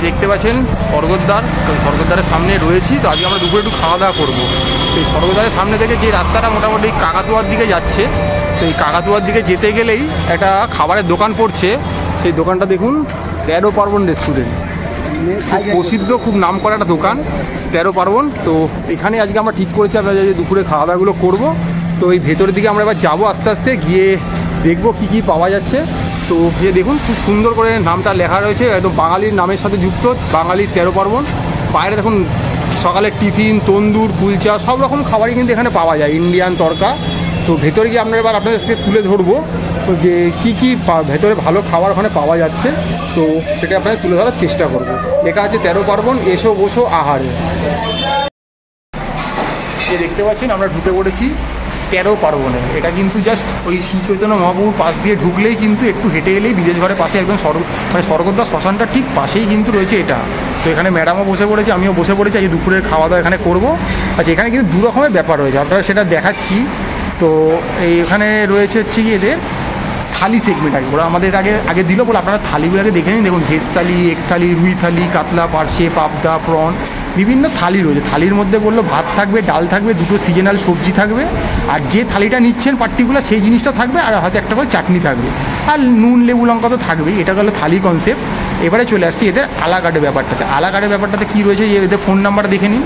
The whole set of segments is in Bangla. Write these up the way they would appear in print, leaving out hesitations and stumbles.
দেখতে পাচ্ছেন স্বর্গদ্বার, তো স্বর্গদ্বারের সামনে রয়েছি। তো আজকে আমরা দুপুরে একটু খাওয়া দাওয়া করবো। তো এই স্বর্গদ্বারের সামনে থেকে যে রাস্তাটা মোটামুটি কাকাতুয়ার দিকে যাচ্ছে, তো এই কাকাতুয়ার দিকে যেতে গেলেই একটা খাবারের দোকান পড়ছে। সেই দোকানটা দেখুন, 13 পার্বণ রেস্টুরেন্ট, খুব প্রসিদ্ধ, খুব নাম করা একটা দোকান 13 পার্বণ। তো এখানে আজকে আমরা ঠিক করেছি আমরা যে দুপুরে খাওয়া দাওয়াগুলো করবো। তো এই ভেতরের দিকে আমরা এবার যাবো, আস্তে আস্তে গিয়ে দেখবো কী কী পাওয়া যাচ্ছে। তো যে দেখুন খুব সুন্দর করে নামটা লেখা রয়েছে, একদম বাঙালির নামের সাথে যুক্ত, বাঙালির 13 পার্বণ। বাইরে দেখুন সকালের টিফিন, তন্দুর, কুলচা সব রকম খাবারই কিন্তু এখানে পাওয়া যায়, ইন্ডিয়ান তড়কা। তো ভেতরে গিয়ে আমরা এবার আপনাদেরকে তুলে ধরবো তো যে কী কী ভেতরে ভালো খাবার ওখানে পাওয়া যাচ্ছে। তো সেটা আপনাদের তুলে ধরার চেষ্টা করবো। লেখা আছে 13 পার্বণ, এসো বসো আহারে। সে দেখতে পাচ্ছেন আমরা ঢুকে পড়েছি 13 পার্বণে। এটা কিন্তু জাস্ট ওই শ্রী চৈতন্য মহাপ্রভুর পাশ দিয়ে ঢুকলেই কিন্তু একটু হেঁটে এলেই বিদেশ ঘরের পাশে একদম স্বর্গদ্বার শ্মশানটা ঠিক পাশেই কিন্তু রয়েছে এটা। তো এখানে ম্যাডামও বসে পড়েছে, আমিও বসে পড়েছি, আজকে দুপুরের খাওয়া দাওয়া এখানে করবো। আচ্ছা, এখানে কিন্তু দু রকমের ব্যাপার রয়েছে, আপনারা সেটা দেখাচ্ছি। তো এইখানে রয়েছে হচ্ছে কি এদের থালি সেগমেন্ট। আগে ওরা আমাদের আগে দিল বলে আপনারা থালিগুলোকে দেখে নিন। দেখুন ভেজ থালি, এগ থালি, রুই থালি, কাতলা, পার্শে, পাবদা, প্রন, বিভিন্ন থালি রয়েছে। থালির মধ্যে বললো ভাত থাকবে, ডাল থাকবে, দুটো সিজনাল সবজি থাকবে, আর যে থালিটা নিচ্ছেন পার্টিকুলার সেই জিনিসটা থাকবে, আর হয়তো একটা করে চাটনি থাকবে, আর নুন লেবু লঙ্কা তো থাকবেই। এটা গেলো থালি কনসেপ্ট। এবারে চলে আসছি এদের আলাকার্টের ব্যাপারটাতে। আলাকার্টের ব্যাপারটাতে কী রয়েছে, এদের ফোন নাম্বারটা দেখে নিন।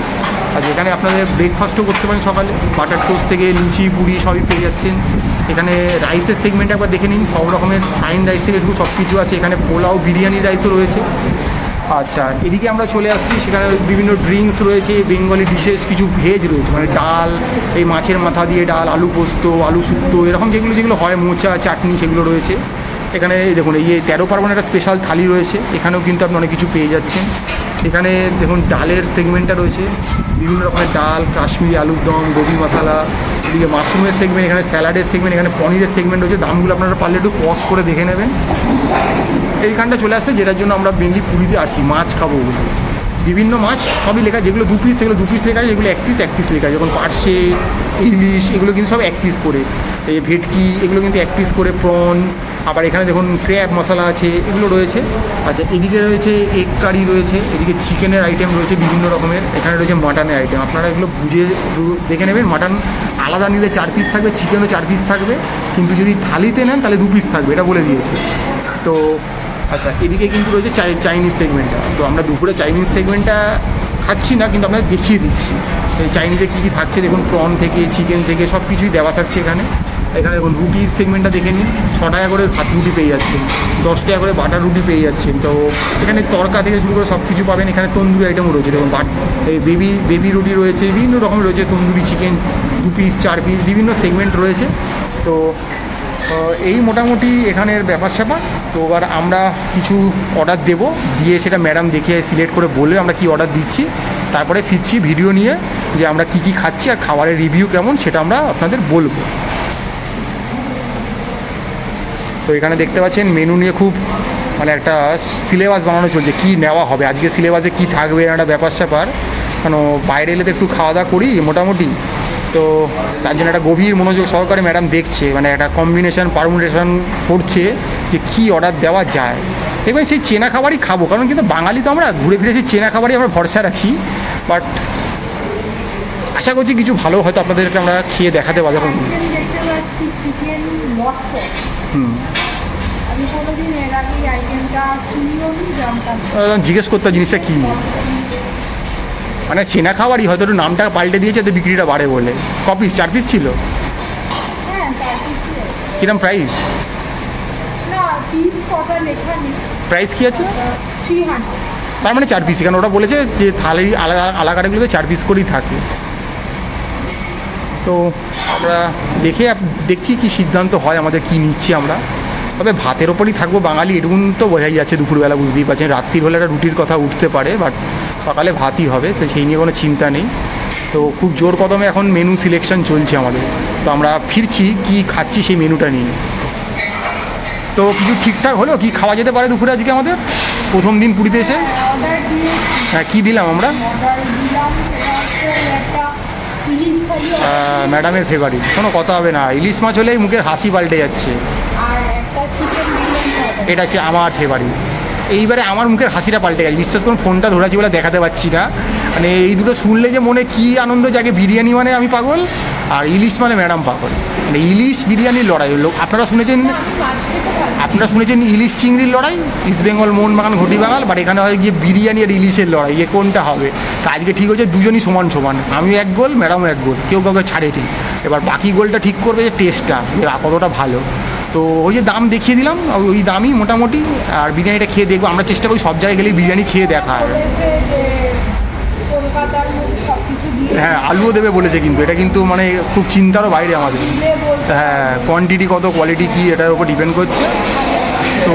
আর এখানে আপনাদের ব্রেকফাস্টও করতে পারেন সকালে, বাটার টোস্ট থেকে লুচি, পুরি সবই পেয়ে যাচ্ছেন। এখানে রাইসের সেগমেন্ট একবার দেখে নিন, সব রকমের ফাইন রাইস থেকে শুরু সব কিছু আছে। এখানে পোলাও, বিরিয়ানি রাইসও রয়েছে। আচ্ছা, এদিকে আমরা চলে আসছি, সেখানে বিভিন্ন ড্রিঙ্কস রয়েছে, বেঙ্গলি ডিশেস, কিছু ভেজ রয়েছে, মানে ডাল, এই মাছের মাথা দিয়ে ডাল, আলু পোস্ত, আলু শুক্তো, এরকম যেগুলো হয়, মোচা, চাটনি, সেগুলো রয়েছে। এখানে দেখুন এই 13 পার্বণের একটা স্পেশাল থালি রয়েছে, এখানেও কিন্তু আপনি অনেক কিছু পেয়ে যাচ্ছেন। এখানে দেখুন ডালের সেগমেন্টটা রয়েছে, বিভিন্ন রকমের ডাল, কাশ্মীরি আলুর দম, গোবি মশলা, এদিকে মাশরুমের সেগমেন্ট, এখানে স্যালাডের সেগমেন্ট, এখানে পনিরের সেগমেন্ট রয়েছে। দামগুলো আপনারা পারলে একটু পজ করে দেখে নেবেন। এইখানটা চলে আসছে যেটার জন্য আমরা মেনলি পুরীতে আসি, মাছ খাবো বলে। বিভিন্ন মাছ সবই লেখা, যেগুলো 2 পিস সেগুলো 2 পিস লেখা আছে, যেগুলো 1 পিস লেখা আছে। যেমন পার্শে, ইলিশ, এগুলো কিন্তু সব 1 পিস করে। এই ভেটকি, এগুলো কিন্তু 1 পিস করে। প্রন, আবার এখানে দেখুন ক্র্যাব মশলা আছে, এগুলো রয়েছে। আচ্ছা, এদিকে রয়েছে এগ কারি রয়েছে, এদিকে চিকেনের আইটেম রয়েছে বিভিন্ন রকমের, এখানে রয়েছে মাটনের আইটেম। আপনারা এগুলো বুঝে দেখে নেবেন। মাটন আলাদা নিলে 4 পিস থাকবে, চিকেনও 4 পিস থাকবে, কিন্তু যদি থালিতে নেন তাহলে 2 পিস থাকবে, এটা বলে দিয়েছে। তো আচ্ছা, এদিকে কিন্তু রয়েছে চাইনিজ সেগমেন্টটা। তো আমরা দুপুরে চাইনিজ সেগমেন্টটা খাচ্ছি না, কিন্তু আপনাদের দেখিয়ে দিচ্ছি এই চাইনিজে কী কী থাকছে। দেখুন প্রন থেকে, চিকেন থেকে সব কিছুই দেওয়া থাকছে এখানে। এখানে দেখুন রুটির সেগমেন্টটা দেখে নিন, 6 টাকা করে ভাত রুটি পেয়ে যাচ্ছেন, 10 টাকা করে বাটার রুটি পেয়ে যাচ্ছেন। তো এখানে তড়কা থেকে শুরু করে সব কিছু পাবেন। এখানে তন্দুরি আইটেমও রয়েছে, দেখুন এই বেবি রুটি রয়েছে, বিভিন্ন রকম রয়েছে, তন্দুরি চিকেন 2 পিস 4 পিস, বিভিন্ন সেগমেন্ট রয়েছে। তো এই মোটামুটি এখানের ব্যাপার স্যাপার। তো এবার আমরা কিছু অর্ডার দেবো, দিয়ে সেটা ম্যাডাম দেখে সিলেক্ট করে বলে আমরা কি অর্ডার দিচ্ছি, তারপরে ফিরছি ভিডিও নিয়ে যে আমরা কি খাচ্ছি আর খাবারের রিভিউ কেমন সেটা আমরা আপনাদের বলবো। তো এখানে দেখতে পাচ্ছেন মেনু নিয়ে খুব মানে একটা সিলেবাস বানানো চলছে, কি নেওয়া হবে আজকে, সিলেবাসে কি থাকবে একটা ব্যাপার স্যাপার। কেন বাইরে এলে তো একটু খাওয়া দাওয়া করি মোটামুটি, তো তার জন্য একটা গভীর মনোযোগ সহকারে ম্যাডাম দেখছে, মানে একটা কম্বিনেশন পারমুটেশন করছে যে কী অর্ডার দেওয়া যায়। দেখবেন সেই চেনা খাবারই খাবো, কারণ কিন্তু বাঙালি তো আমরা ঘুরে ফিরে সেই চেনা খাবারই আমরা ভরসা রাখি। বাট আশা করছি কিছু ভালো হয়তো আপনাদেরকে আমরা খেয়ে দেখাতে পারবো। এখন জিজ্ঞেস করতে জিনিসটা কী, মানে চেনা খাবারই হয়তো একটু নামটা পাল্টে দিয়েছে তো বিক্রিটা বাড়ে বলে। ক পিস? 4 পিস ছিল। কিরম প্রাইস? প্রাইস কি আছে? তার মানে 4 পিস, কারণ ওটা বলেছে যে থালি আলাকাটাগুলোতে 4 পিস করেই থাকে। তো আমরা দেখছি কি সিদ্ধান্ত হয় আমাদের, কি নিচ্ছি আমরা। তবে ভাতের ওপরই থাকবো বাঙালি, এটুকুন তো বোঝাই যাচ্ছে দুপুরবেলা, বুঝতেই পারছেন। রাত্রির হলে একটা রুটির কথা উঠতে পারে, বাট সকালে ভাতই হবে, তো সেই নিয়ে কোনো চিন্তা নেই। তো খুব জোর কদমে এখন মেনু সিলেকশন চলছে আমাদের। তো আমরা ফিরছি কি খাচ্ছি সেই মেনুটা নিয়ে। তো কিছু ঠিকঠাক হলো, কি খাওয়া যেতে পারে দুপুরে আজকে আমাদের প্রথম দিন পুরীতে এসে? হ্যাঁ, কী দিলাম আমরা? ম্যাডামের ফেভারিট, কোনো কথা হবে না, ইলিশ মাছ হলেই মুখের হাসি পাল্টে যাচ্ছে। এটা হচ্ছে আমার ফেভারিট। এইবারে আমার মুখের হাসিটা পাল্টে গেছে, বিশ্বাস করুন ফোনটা ধরেছি বলে দেখাতে পারছি না। মানে এই দুটো শুনলে যে মনে কী আনন্দ জাগে, বিরিয়ানি মানে আমি পাগল আর ইলিশ মানে ম্যাডাম পাগল। মানে ইলিশ বিরিয়ানির লড়াই হলো, আপনারা শুনেছেন ইলিশ চিংড়ির লড়াই, ইস্ট বেঙ্গল মোহনবাগান ঘটিবাগাল, বাট এখানে হয় গিয়ে বিরিয়ানি আর ইলিশের লড়াই, এ কোনটা হবে। আজকে ঠিক হচ্ছে দুজনই সমান সমান, আমিও 1 গোল ম্যাডামও 1 গোল, কেউ কাউকে ছাড়েনি। এবার বাকি গোলটা ঠিক করবে যে টেস্টটা কতটা ভালো। তো ওই যে দাম দেখিয়ে দিলাম, ওই দামই মোটামুটি। আর বিরিয়ানিটা খেয়ে দেখবো, আমরা চেষ্টা করি সব জায়গায় গেলে বিরিয়ানি খেয়ে দেখা। হ্যাঁ আলুও দেবে বলেছে, কিন্তু এটা কিন্তু মানে খুব চিন্তারও বাইরে আমাদের। হ্যাঁ কোয়ান্টিটি কত, কোয়ালিটি কী, এটার উপর ডিপেন্ড করছে। তো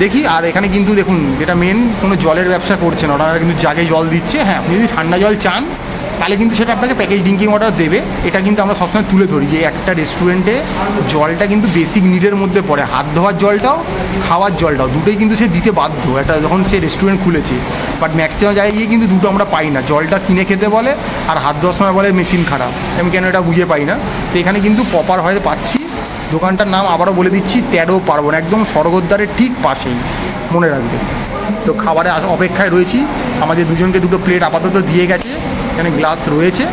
দেখি। আর এখানে কিন্তু দেখুন যেটা মেন, কোনো জলের ব্যবসা করছে না ওনারা, কিন্তু জাগে জল দিচ্ছে। হ্যাঁ আপনি যদি ঠান্ডা জল চান তাহলে কিন্তু সেটা আপনাকে প্যাকেজ ড্রিঙ্কিং ওয়াটার দেবে। এটা কিন্তু আমরা সবসময় তুলে ধরি যে একটা রেস্টুরেন্টে জলটা কিন্তু বেসিক নিডের মধ্যে পড়ে, হাত ধোয়ার জলটাও খাওয়ার জলটাও দুটোই কিন্তু সে দিতে বাধ্য একটা যখন সে রেস্টুরেন্ট খুলেছে। বাট ম্যাক্সিমাম জায়গায় গিয়ে কিন্তু দুটো আমরা পাই না, জলটা কিনে খেতে বলে আর হাত ধোয়ার সময় বলে মেশিন খারাপ, আমি কেন এটা বুঝে পাই না। তো এখানে কিন্তু প্রপার হয়ে পাচ্ছি। দোকানটার নাম আবারও বলে দিচ্ছি, 13 পার্বণ, একদম স্বর্গদ্বারের ঠিক পাশেই, মনে রাখবে। তো খাবারে অপেক্ষায় রয়েছি, আমাদের দুজনকে দুটো প্লেট আপাতত দিয়ে গেছে, এখানে গ্লাস রয়েছে।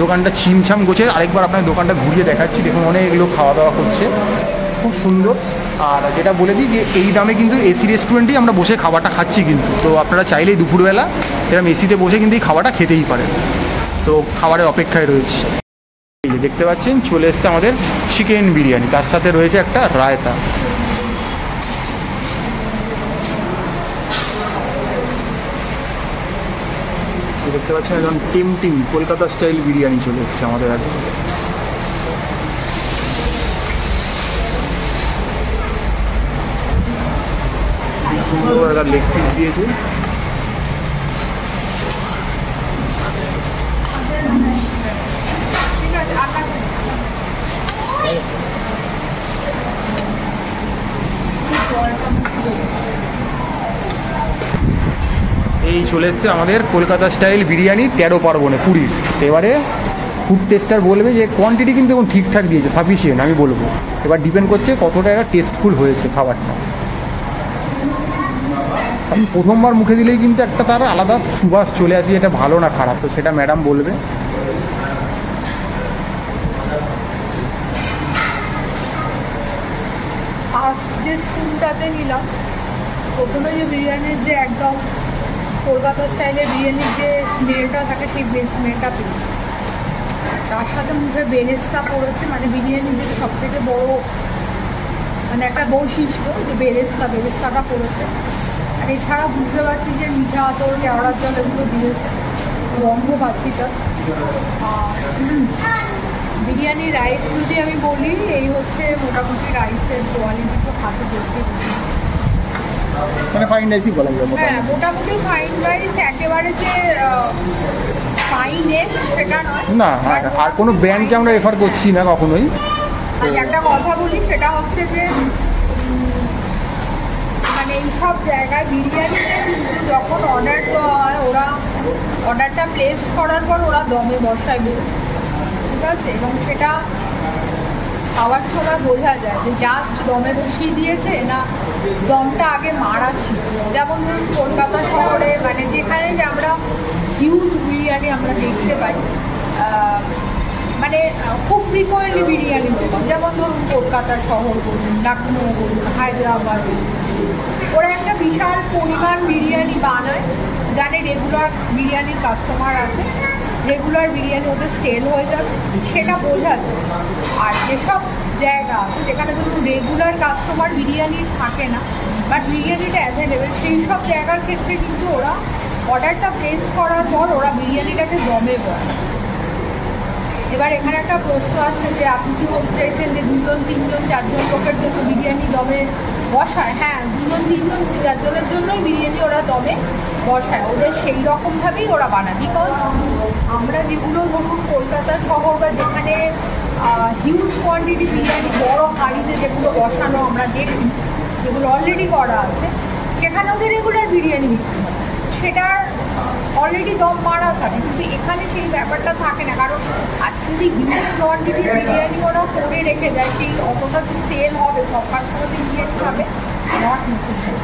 দোকানটা ছিমছাম গোছে, আরেকবার আপনার দোকানটা ঘুরিয়ে দেখাচ্ছি। দেখুন অনেক লোক খাওয়া দাওয়া করছে, খুব সুন্দর। আর যেটা বলে দিই যে এই দামে কিন্তু এসি রেস্টুরেন্টেই আমরা বসে খাবারটা খাচ্ছি কিন্তু। তো আপনারা চাইলেই দুপুরবেলা এরকম এসিতে বসে কিন্তু এই খাবারটা খেতেই পারেন। তো খাবারের অপেক্ষায় রয়েছে। দেখতে পাচ্ছেন চলে এসছে আমাদের চিকেন বিরিয়ানি, তার সাথে রয়েছে একটা রায়তা। দেখতে পাচ্ছেন একদম টেম্পটিং কলকাতা স্টাইল বিরিয়ানি চলে এসছে আমাদের আগে। সুন্দর একটা লেগ পিস দিয়েছে। এই চলে এসছে আমাদের কলকাতা স্টাইল বিরিয়ানি 13 পার্বণে পুরীর। এবারে ফুড টেস্টার বলবে যে কোয়ান্টিটি কিন্তু এখন ঠিকঠাক দিয়েছে, সাফিসিয়েন্ট আমি বলবো। এবার ডিপেন্ড করছে কতটা এটা টেস্টফুল হয়েছে খাবারটা। আমি প্রথমবার মুখে দিলেই কিন্তু একটা তার আলাদা সুবাস চলে আসে, এটা ভালো না খারাপ, তো সেটা ম্যাডাম বলবে। যে স্পুনটাতে নিলাম প্রথমে, যে বিরিয়ানির যে একদম কলকাতা স্টাইলের বিরিয়ানির যে স্মেলটা থাকে সেই স্মেলটা পেয়ে, তার সাথে মুখে বেরেস্তা পড়েছে। মানে বিরিয়ানির যে সব থেকে বড়ো মানে একটা বৈশিষ্ট্য যে বেরেস্তাটা পড়েছে। আর এছাড়া বুঝতে পারছি যে মিঠা আতর, কেওড়ার জল এগুলো দিয়েছে, গন্ধ পাচ্ছি তার। বিরিয়ানির রাইস যদি আমি বলি, এই হচ্ছে মোটামুটি রাইসের কোয়ালিটি তো হাতে দেখতে, মানে ফাইন রাইসই বলা যায়। হ্যাঁ মোটামুটি ফাইন রাইস, একেবারে যে ফাইনেস্ট সেটা নয় না। আর কোনো ব্র্যান্ডকে আমরা রেফার করছি না কখনোই। আর একটা কথা বলি, সেটা হচ্ছে যে মানে এইসব জায়গায় বিরিয়ানিতে কিন্তু যখন অর্ডার দেওয়া হয়, ওরা অর্ডারটা প্লেস করার পর ওরা দমে বসায়, ঠিক আছে? এবং সেটা খাওয়ার সময় বোঝা যায় যে জাস্ট দমে বসিয়ে দিয়েছে না দমটা আগে মারা ছিল। যেমন ধরুন কলকাতা শহরে মানে যেখানে যে আমরা হিউজ বিরিয়ানি আমরা দেখতে পাই, মানে খুব ফ্রিকোয়েন্টলি বিরিয়ানি বলুন, যেমন ধরুন কলকাতা শহর বলুন, লখনৌ বলুন, হায়দ্রাবাদ বলুন, ওরা একটা বিশাল পরিমাণ বিরিয়ানি বানায়, জানে রেগুলার বিরিয়ানির কাস্টমার আছে, রেগুলার বিরিয়ানি ওদের সেল হয়ে যাবে, সেটা বোঝা যায়। আর যেসব জায়গা আছে যেখানে ধরুন রেগুলার কাস্টমার বিরিয়ানি থাকে না, বাট বিরিয়ানিটা অ্যাভেলেবেল, সেই সব জায়গার ক্ষেত্রে কিন্তু ওরা অর্ডারটা প্লেস করার পর ওরা বিরিয়ানিটাকে দমে বসায়। এবার এখানে একটা প্রশ্ন আসছে যে আপনি কি বলতে চাইছেন যে 2 জন 3 জন 4 জন লোকের জন্য বিরিয়ানি দমে বসায়? হ্যাঁ, 2 জন 3 জন 4 জনের জন্যই বিরিয়ানি ওরা দমে বসায়, ওদের সেই রকমভাবেই ওরা বানায়। বিকজ আমরা যেগুলো ধরুন কলকাতা শহর বা যেখানে হিউজ কোয়ান্টিটি বিরিয়ানি বড় হাঁড়িতে যেগুলো বসানো আমরা দেখি, যেগুলো অলরেডি করা আছে, সেখানে ওদের রেগুলার বিরিয়ানি বিক্রি হয়, সেটার অলরেডি দম মারা থাকে। কিন্তু এখানে সেই ব্যাপারটা থাকে না, কারণ আজকে যদি হিউজ কোয়ান্টিটির বিরিয়ানি ওরা করে রেখে দেয়, সেই অতটা যে সেল হবে, সব কাস্টমারদের বিরিয়ানি খাবে, নট নেসেসারি।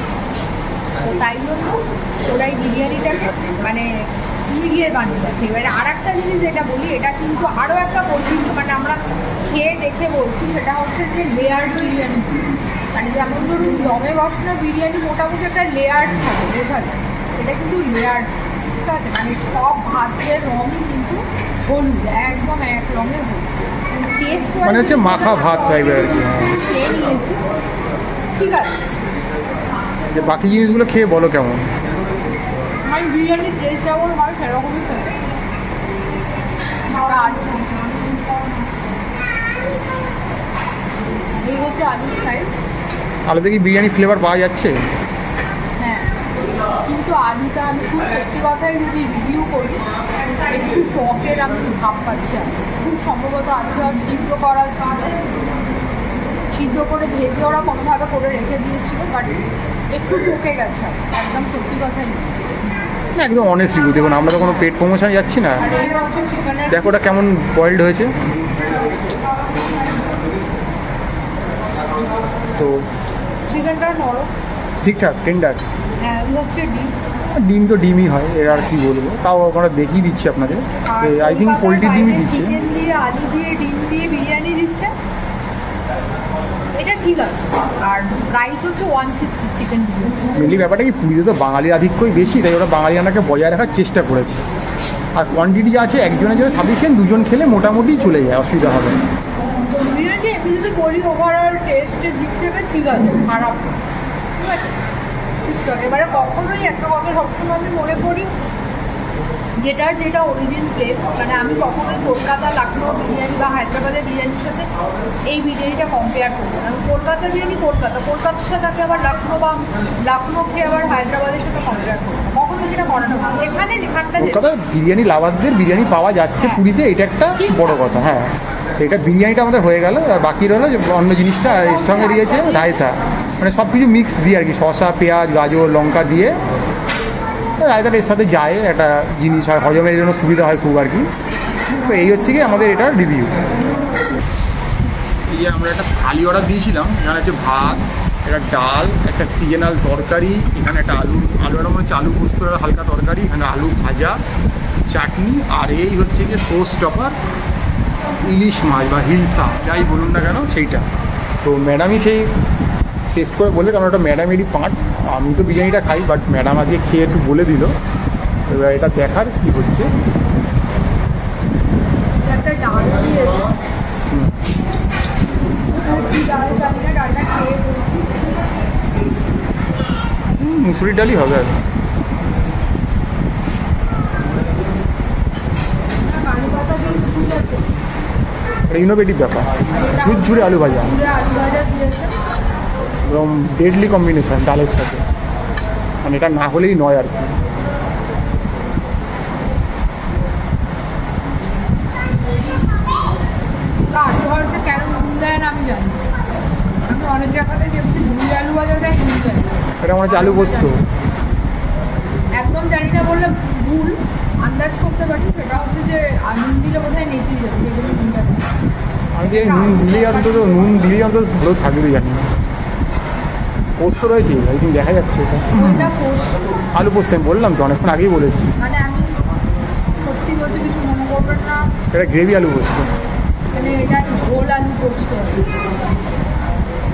তো তাই জন্য ওরা এই বিরিয়ানিটাকে মানে মিলিয়ে বানিয়ে গেছে। এবারে আর একটা জিনিস যেটা বলি, এটা কিন্তু আরও একটা বৈশিষ্ট্য, মানে আমরা খেয়ে দেখে বলছি, সেটা হচ্ছে যে লেয়ার বিরিয়ানি। মানে যেমন ধরুন দমে বসানো বিরিয়ানি মোটামুটি একটা লেয়ার থাকে, বোঝা যায় এটা কিন্তু লেয়ার, ঠিক আছে? মানে সব ভাতের রঙই কিন্তু হলুদ, একদম এক রঙের হলুদ। টেস্ট মানে হচ্ছে মাখা ভাত টাইপের আর কি। খেয়ে নিয়েছি, ঠিক আছে। যে বাকি জিনিসগুলো খেয়ে বলো কেমন? আমার বিরিয়ানির টেস্ট যেমন হয় সেরকমই খেতে। এই হচ্ছে আলুর সাইজ। আলুতে কি বিরিয়ানি ফ্লেভার পাওয়া যাচ্ছে? হ্যাঁ, কিন্তু আলুটা আমি খুব সত্যি কথাই যদি রিভিউ করি, একটু টকের আমি ভাব পাচ্ছি। খুব সম্ভবত আলুটা সিদ্ধ করা ছিল, সিদ্ধ করে ভেজে ওরা কোনোভাবে করে রেখে দিয়েছিল, বাট একটু টকে গেছে, একদম সত্যি কথাই। একদম অনেস্টলি দেখুন, আমরা তো কোনো পেট প্রমোশনে যাচ্ছি না। আর এই হচ্ছে চিকেনের, দেখো ওটা কেমন বয়েলড হয়েছে। তো চিকেনটা নরম, ঠিকঠাক টেন্ডার। হ্যাঁ এই হচ্ছে ডিম। ডিম তো ডিমই হয়, এর আর কি বলবো, তাও আমরা দেখিয়ে দিচ্ছি আপনাদের। আই থিঙ্ক পোলট্রি ডিমই দিচ্ছে। চিকেন দিয়ে, আলু দিয়ে, ডিম দিয়ে বিরিয়ানি দিচ্ছে, এটা ঠিক আছে। আর প্রাইস হচ্ছে 160 চিকেন বিরিয়ানি। মেনলি ব্যাপারটা কি, পুরীতে তো বাঙালির আধিক্যই বেশি, তাই ওরা বাঙালিয়ানাকে বজায় রাখার চেষ্টা করেছে। আর কোয়ান্টিটি যা আছে একজনের জন্য সাফিসিয়েন্ট, দুজন খেলে মোটামুটি চলে যায়, অসুবিধা হবে না। বিরিয়ানি এমনি যদি বলি ওভারঅল টেস্টের দিক থেকে ঠিক আছে, খারাপ না, ঠিক আছে ঠিকঠাক। এবারে কখনোই একটা কথা সবসময় আমি মনে করি, যেটা অরিজিন প্লেস, মানে আমি কখনোই কলকাতা, লখনৌ বিরিয়ানি বা হায়দ্রাবাদের বিরিয়ানির সাথে এই বিরিয়ানিটা কম্পেয়ার করবো না। আমি কলকাতার বিরিয়ানি কলকাতার সাথে আমি আবার লখনৌ খেয়ে আবার হায়দ্রাবাদের সাথে কম্পেয়ার করবো না, কখনো যেটা করানো হয়। এখানে যেখানটা কলকাতায় বিরিয়ানি লাভারদের বিরিয়ানি পাওয়া যাচ্ছে পুরীতে, এটা একটা বড় কথা। হ্যাঁ, তো এটা বিরিয়ানিটা আমাদের হয়ে গেল, আর বাকি রইলো যে অন্য জিনিসটা। আর এর সঙ্গে দিয়েছে রায়তা, মানে সব কিছু মিক্স দিয়ে আর কি, শসা, পেঁয়াজ, গাজর, লঙ্কা দিয়ে রায়তাটা এর সাথে যায়, একটা জিনিস হয়, হজমের জন্য সুবিধা হয় খুব আর কি। তো এই হচ্ছে কি আমাদের এটা রিভিউ। এই যে আমরা একটা থালি অর্ডার দিয়েছিলাম, এখানে হচ্ছে ভাত, একটা ডাল, একটা সিজনাল তরকারি, এখানে একটা আলু মনে হচ্ছে আলু পোস্ত হালকা তরকারি, এখানে আলু ভাজা, চাটনি, আর এই হচ্ছে যে শো স্টপার ইলিশ মাছ বা হিলসা যাই বলুন না কেন সেইটা। তো ম্যাডামই সেই টেস্ট করে বলবে, কারণ ওটা ম্যাডামেরই পার্ট। আমি তো বিরিয়ানিটা খাই, বাট ম্যাডাম আগে খেয়ে একটু বলে দিল। এবার এটা দেখার কি হচ্ছে। একটা ডাল দিয়েছে, ডাল জানি না, ডালটা খেয়ে বলছি মুসুরির ডালই হবে আর আলু পাতা দিয়ে ঝুল আছে, এটা ইনোভেটিভ ব্যাপার, ঝুরঝুরে আলু ভাজা, আলু ভাজা দিয়েছে। একদম ডেডলি কম্বিনেশন ডালের সাথে, মানে এটা না হলেই নয় আর কি। আলু ভাজাটা কেন ঝুল দেয় না আমি জানি, আমি অনেক জায়গাতে দেখছি ঝুল আলু ভাজা দেয়, ঝুল দেয় না। এটা মনে হচ্ছে আলু পোস্ত। একদম জানি না বললে ভুল আন্দাজ করতে পারি, সেটা হচ্ছে যে নুন দিলে বোধহয় নেতিয়ে যাবে, যেগুলো নুনটা দেয়। আমি জানি নুন দিলেই অন্তত ভালো থাকবে, জানি না। পোস্ত রয়েছে, একদিন দেখা যাচ্ছে এটা ওইটা পোস্ত, আলু পোস্ত। আমি বললাম তো, অনেকক্ষণ আগেই বলেছি। মানে আমি সত্যি বলতে কিছু মনে করবেন না, এটা গ্রেভি আলু পোস্ত। মানে এটা ঝোল আলু পোস্ত।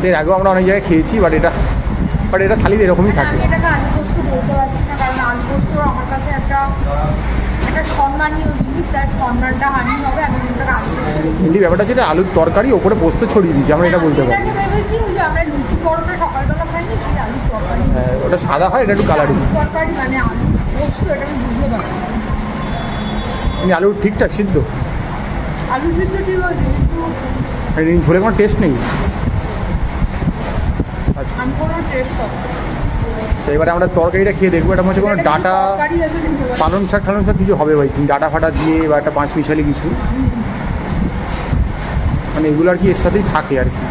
এর আগেও আমরা অনেক জায়গায় খেয়েছি, বাট এটা থালিতে এরকমই থাকে। আমি এটাকে আলু পোস্ত বলতে পারছি না, কারণ আলু পোস্ত আমার কাছে একটা সম্মানীয় জিনিস, তার সম্মানটা হানি হবে। আমি ওটাকে আলু পোস্ত মেনলি ব্যাপারটা যেটা আলুর তরকারি ওপরে পোস্ত ছড়িয়ে দিয়েছি, আমরা এটা বলতে পারি। এটাকে ভেবেছি ওই যে আমরা লুচি পরোটা সকালবেলা খাইনি, সেই আলুর তরকারি। হ্যাঁ, ওটা সাদা হয়, এটা একটু কালারিং। তরকারি মানে আলু পোস্ত, এটা আমি বুঝতে পারছি। আলু ঠিকঠাক সিদ্ধ, আলু সিদ্ধ ঠিক হয়েছে, কিন্তু ঝোলে কোনো টেস্ট নেই। আচ্ছা, আমি কোনো টেস্ট করছি। এবারে আমরা তরকারিটা খেয়ে দেখবো। এটা মনে হচ্ছে কোনো ডাটা, পালং শাক কিছু হবে ভাই, ডাটা ফাটা দিয়ে বা একটা পাঁচ মিশালি কিছু, মানে এগুলো আর কি এর সাথেই থাকে আর কি।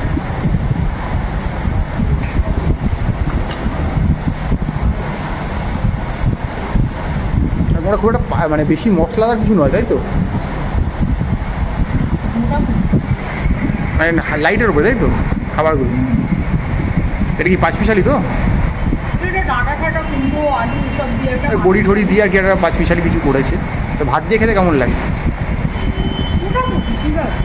আমরা খুব একটা মানে বেশি মশলাদার কিছু নয়, তাই তো? মানে লাইটের উপরে, তাই তো খাবারগুলো? এটা কি পাঁচ মিশালি তো? ডাটা ফাটা আলু এসব দিয়ে একটা বড়ি ঠড়ি দিয়ে আর কি একটা পাঁচমিশালি কিছু করেছে। তো ভাত দিয়ে খেতে কেমন লাগছে? মোটামুটি ঠিক আছে।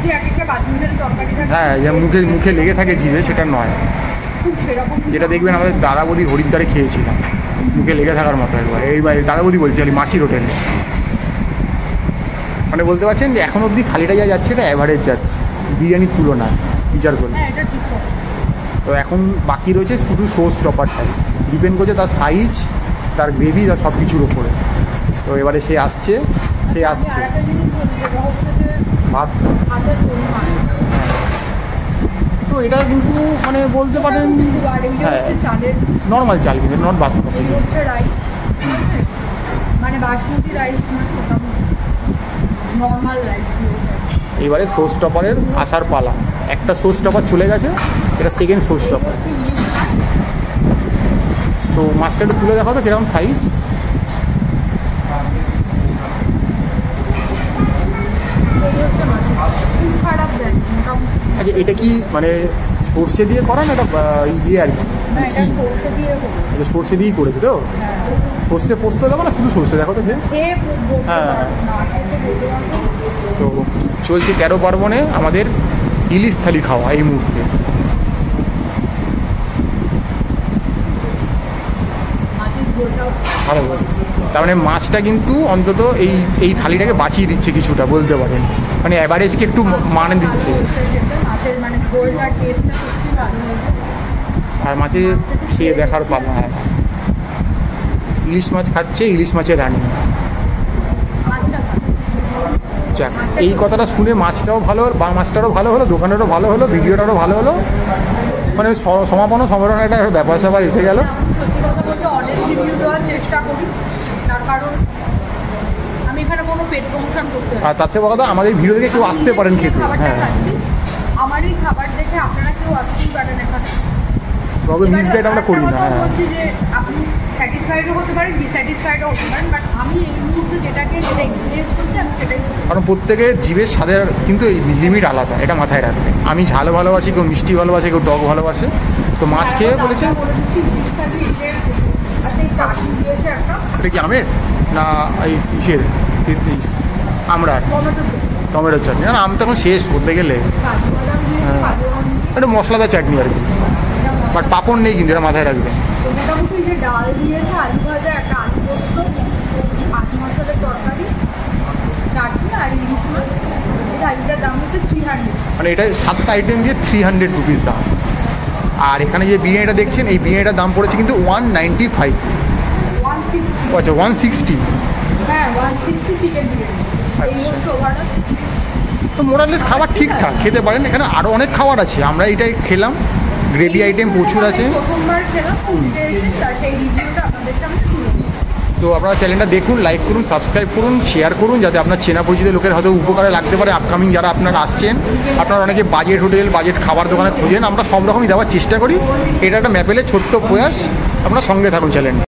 যে এক একটা বাজমিশালি তরকারি থাকে, হ্যাঁ, যে মুখে মুখে লেগে থাকে জিভে, সেটা নয়। খুব সেরকম যেটা দেখবেন আমাদের দাদা বৌদির হরিদ্বারে খেয়েছিলাম, মুখে লেগে থাকার মতো একবার। এইবার দাদা বৌদি বলছি আমি মাসির হোটেলে। মানে বলতে পারছেন যে এখন অবধি থালিটা যা যাচ্ছে এটা অ্যাভারেজ যাচ্ছে বিরিয়ানির তুলনায় বিচার করলে। হ্যাঁ এটা ঠিক কথা। তো এখন বাকি রয়েছে শুধু সোস টপারটাই, ডিপেন্ড করছে তার সাইজ, তার গ্রেভি, তার সব কিছুর ওপরে। তো এবারে সে আসছে। আমি আরেকটা জিনিস বলি, যেটা হচ্ছে যে ভাত। ভাতের পরিমাণ। তো এটা কিন্তু মানে বলতে পারেন আর এইটা হ্যাঁ হচ্ছে চালের, নর্মাল চাল, কিন্তু নট বাসমতি। এই হচ্ছে রাইস, মানে বাসমতি রাইস না, নর্মাল রাইস। এবারে সোস টপারের আসার পালা। একটা সোস টপার চলে গেছে, এটা সেকেন্ড সোস টপার। তো মাছটা একটু তুলে দেখাবে কিরকম সাইজ। খুব খারাপ দেয় মোটামুটি। আচ্ছা, এটা কি মানে সর্ষে দিয়ে করা না, এটা ইয়ে আর কি? না, এটা সরষে দিয়ে করি। এটা সর্ষে দিয়েই করেছে তো? হ্যাঁ। সর্ষে পোস্ত দেবো না শুধু সর্ষে? দেখো তো খেয়ে। খেয়ে বলতে হ্যাঁ। পারবো না, খেয়ে তো বলতে পারবো না। তো চলছে 13 পার্বণে আমাদের ইলিশ থালি খাওয়া এই মুহূর্তে। মাছের ঝোলটাও ভালো বলছে। তার মানে মাছটা কিন্তু অন্তত এই থালিটাকে বাঁচিয়ে দিচ্ছে কিছুটা, বলতে পারেন। মানে অ্যাভারেজকে একটু মানে দিচ্ছে। মাছের মানে ঝোলটার টেস্টটা সত্যি ভালো হয়েছে। আর মাছে খেয়ে দেখার পালা। হ্যাঁ, ইলিশ মাছ খাচ্ছে, ইলিশ মাছের রানী। মাছটা যাক, এই কথাটা শুনে মাছটাও ভালো হলো, বা মাছটারও ভালো হলো, দোকানেরও ভালো হলো, ভিডিওটারও ভালো হলো। মানে সমাপন সমারোহ একটা ব্যাপার স্যাপার এসে গেল। আমি সত্যি কথা বলতে অনেস্ট রিভিউ দেওয়ার চেষ্টা করি, তার কারণ আমি এখানে কোনো পেট প্রমোশন করতে আর তার থেকে কথা, আমাদের ভিডিও দেখে কেউ আসতে পারেন খেতে। হ্যাঁ, আমার এই খাবার দেখে আপনারা কেউ আসতেই পারেন এখানে। তবে মিসগাইড আমরা করি না। একটা কথা হ্যাঁ, বলছি যে আপনি স্যাটিসফাইডও হতে পারেন, ডিস্যাটিসফাইডও হতে পারেন, বাট আমি এই মুহূর্তে যেটা এক্সপিরিয়েন্স করছি আমি সেটাই বলছি। কারণ প্রত্যেকের জিভের স্বাদের কিন্তু এই লিমিট আলাদা, এটা মাথায় রাখবে। আমি ঝাল ভালোবাসি, কেউ মিষ্টি ভালোবাসে, কেউ টক ভালোবাসে। তো মাছ খেয়ে বলেছে বলে দিচ্ছি ইলিশ থালি এদের আচ্ছা এই চাটনি দিয়েছে একটা এটা কি আমের না এই ইসের আমরা টমেটো টমেটোর চাটনি? না, আম তো এখন শেষ বলতে গেলে। কাজু বাদাম দিয়েছে, কাজু বাদাম দিয়ে এটা মশলাদার চাটনি আর কি, বাট পাঁপড় নেই কিন্তু, এটা মাথায় রাখবে। তো মোটামুটি যে ডাল দিয়েছে, আলু ভাজা, একটা আলু পোস্ত, আলু মশলার তরকারি, চাটনি আর ইলিশ মাছ। এই থালিটার দাম হচ্ছে 300। মানে এটা 7টা আইটেম দিয়ে 300 রুপিস দাম। আর এখানে যে বিরিয়ানিটা দেখছেন, এই বিরিয়ানিটার দাম পড়েছে কিন্তু 195। 160। আচ্ছা, 160। হ্যাঁ 160 চিকেন বিরিয়ানি। এই আচ্ছা। হচ্ছে ওভারঅল। তো মোরালেস খাবার ঠিকঠাক, খেতে পারেন। এখানে আরও অনেক খাবার আছে, আমরা এটাই খেলাম। গ্রেভি আইটেম প্রচুর আছে। প্রথমবার খেলাম, সেই রিভিউটা আপনাদের সামনে তুলে দিই। তো আপনারা চ্যানেলটা দেখুন, লাইক করুন, সাবস্ক্রাইব করুন, শেয়ার করুন, যাতে আপনার চেনা পরিচিত লোকের হয়তো উপকারে লাগতে পারে। আপকামিং যারা আপনারা আসছেন, আপনারা অনেকে বাজেট হোটেল, বাজেট খাবার দোকানে খোঁজেন, আমরা সব রকমই দেওয়ার চেষ্টা করি। এটা একটা ম্যাপেলের ছোট্ট প্রয়াস, আপনারা সঙ্গে থাকুন চ্যানেল।